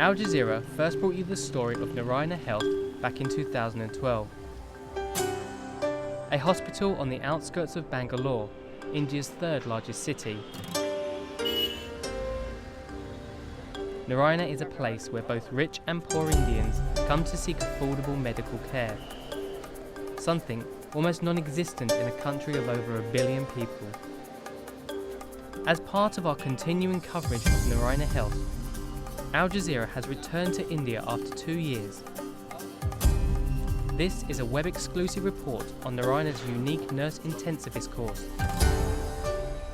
Al Jazeera first brought you the story of Narayana Health back in 2012. A hospital on the outskirts of Bangalore, India's third largest city. Narayana is a place where both rich and poor Indians come to seek affordable medical care. Something almost non-existent in a country of over 1 billion people. As part of our continuing coverage of Narayana Health, Al Jazeera has returned to India after 2 years. This is a web-exclusive report on Narayana's unique nurse intensivist course,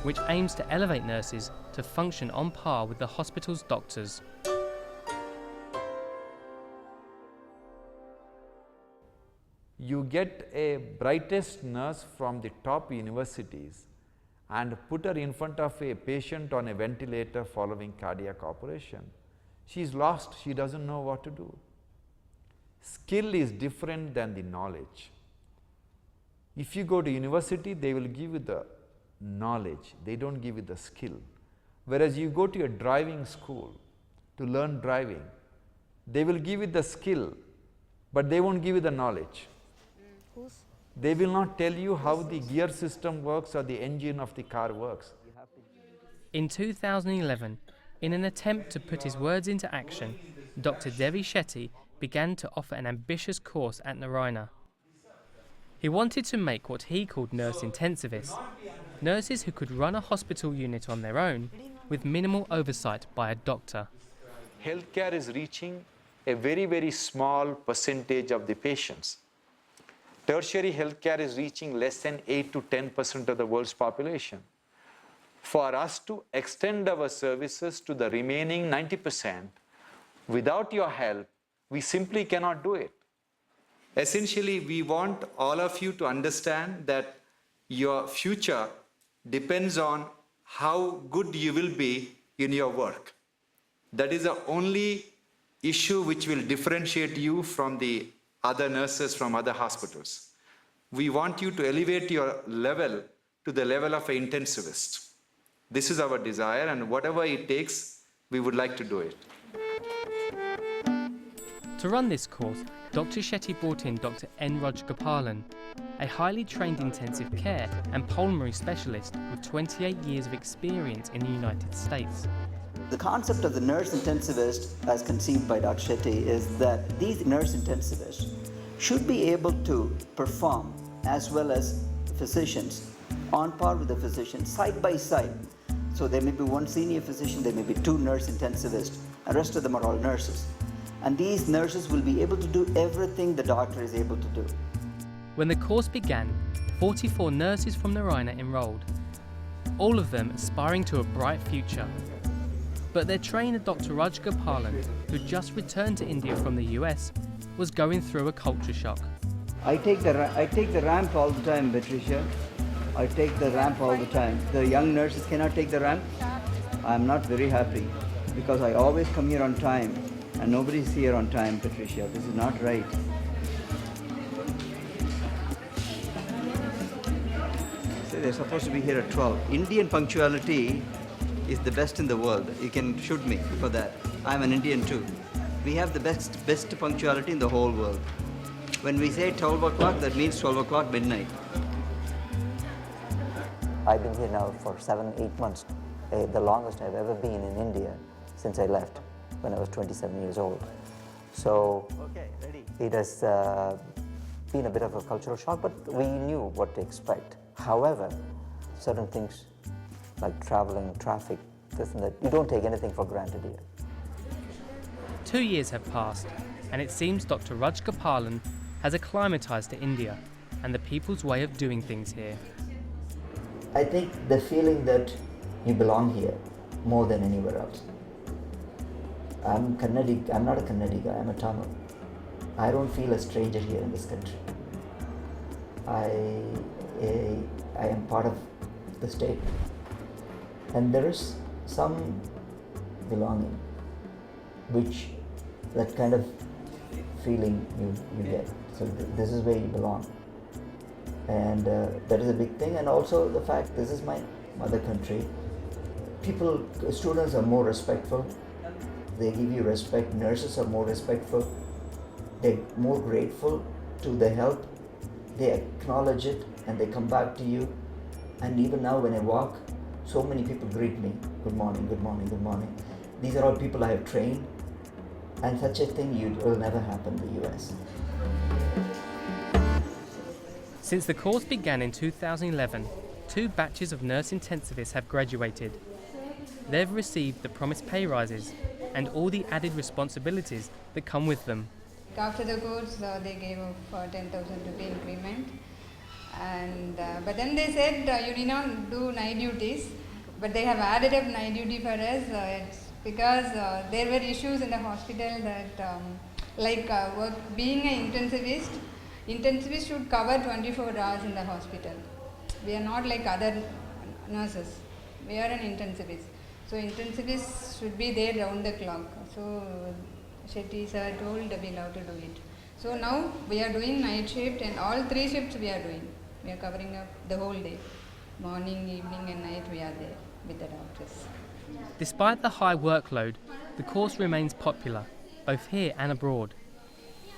which aims to elevate nurses to function on par with the hospital's doctors. You get a brightest nurse from the top universities and put her in front of a patient on a ventilator following cardiac operation. She is lost, she doesn't know what to do. Skill is different than the knowledge. If you go to university, they will give you the knowledge, they don't give you the skill. Whereas you go to a driving school to learn driving, they will give you the skill, but they won't give you the knowledge. They will not tell you how the gear system works or the engine of the car works. In 2011, in an attempt to put his words into action, Dr. DEVI SHETTY began to offer an ambitious course at Narayana. He wanted to make what he called nurse intensivists, nurses who could run a hospital unit on their own with minimal oversight by a doctor. Healthcare is reaching a very, very small percentage of the patients. Tertiary healthcare is reaching less than 8 to 10% of the world's population. For us to extend our services to the remaining 90%, without your help, we simply cannot do it. Essentially, we want all of you to understand that your future depends on how good you will be in your work. That is the only issue which will differentiate you from the other nurses from other hospitals. We want you to elevate your level to the level of an intensivist. This is our desire, and whatever it takes, we would like to do it. To run this course, Dr. Shetty brought in Dr. Rajagopalan, a highly trained intensive care and pulmonary specialist with 28 years of experience in the United States. The concept of the nurse intensivist, as conceived by Dr. Shetty, is that these nurse intensivists should be able to perform as well as physicians on par with the physicians side by side. So there may be one senior physician, there may be 2 nurse intensivists, and the rest of them are all nurses. And these nurses will be able to do everything the doctor is able to do. When the course began, 44 nurses from Narayana enrolled, all of them aspiring to a bright future. But their trainer, Dr. Rajagopalan, who just returned to India from the US, was going through a culture shock. I take the ramp all the time, Patricia. I take the ramp all the time. The young nurses cannot take the ramp. I'm not very happy because I always come here on time and nobody's here on time, Patricia. This is not right. So they're supposed to be here at 12. Indian punctuality is the best in the world. You can shoot me for that. I'm an Indian too. We have the best punctuality in the whole world. When we say 12 o'clock, that means 12 o'clock midnight. I've been here now for 7-8 months, the longest I've ever been in India since I left when I was 27 years old. So it has been a bit of a cultural shock, but we knew what to expect. However, certain things like traveling, traffic, this and that, you don't take anything for granted here. 2 years have passed, and it seems Dr. Rajagopalan has acclimatized to India and the people's way of doing things here. I think the feeling that you belong here more than anywhere else. I'm Kannadi, I'm not a Kannadi guy, I'm a Tamil. I don't feel a stranger here in this country. I am part of the state. And there is some belonging, that kind of feeling you get. So this is where you belong. And that is a big thing. And also the fact this is my mother country. Students are more respectful. they give you respect. Nurses are more respectful. They're more grateful to the help. They acknowledge it and they come back to you. And even now when I walk, so many people greet me. Good morning, good morning, good morning. These are all people I have trained. And such a thing will never happen in the US. Since the course began in 2011, 2 batches of nurse intensivists have graduated. They've received the promised pay rises and all the added responsibilities that come with them. After the course, they gave up 10,000 rupee increment, and but then they said you need not do night duties, but they have added up night duty for us. It's because there were issues in the hospital that being an intensivist should cover 24 hours in the hospital. We are not like other nurses. We are an intensivist. So intensivists should be there round the clock. So Shetty sir told we'll have to do it. So now we are doing night shift, and all 3 shifts we are doing. We are covering up the whole day. Morning, evening and night we are there with the doctors. Despite the high workload, the course remains popular, both here and abroad.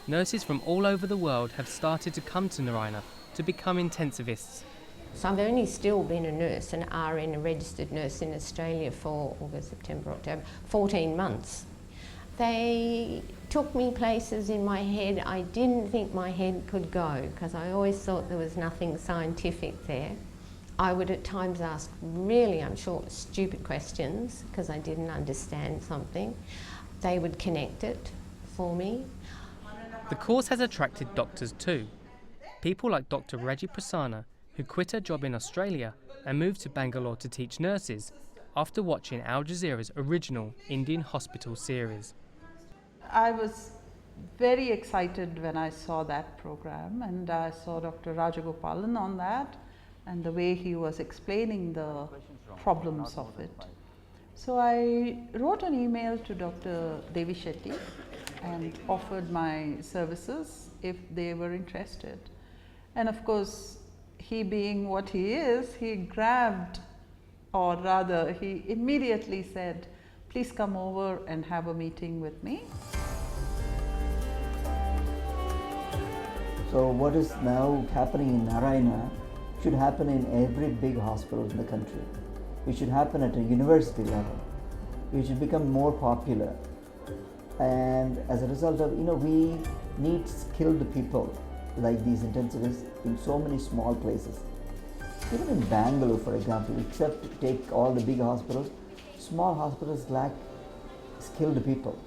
Nurses from all over the world have started to come to Narayana to become intensivists. So I've only still been a nurse, an RN, a registered nurse in Australia for August, September, October, 14 months. They took me places in my head I didn't think my head could go, because I always thought there was nothing scientific there. I would at times ask really, I'm sure, stupid questions because I didn't understand something. They would connect it for me. The course has attracted doctors too. People like Dr. RAJJI PRASANNA, who quit her job in Australia and moved to Bangalore to teach nurses after watching Al Jazeera's original Indian hospital series. I was very excited when I saw that program, and I saw Dr. Rajagopalan on that and the way he was explaining the problems of it. So I wrote an email to Dr. DEVI SHETTY and offered my services if they were interested. And of course, he being what he is, he grabbed, or rather he immediately said, please come over and have a meeting with me. So what is now happening in Narayana should happen in every big hospital in the country. It should happen at a university level. It should become more popular. And as a result of, we need skilled people like these intensivists in so many small places. Even in Bangalore, for example, except take all the big hospitals, small hospitals lack skilled people.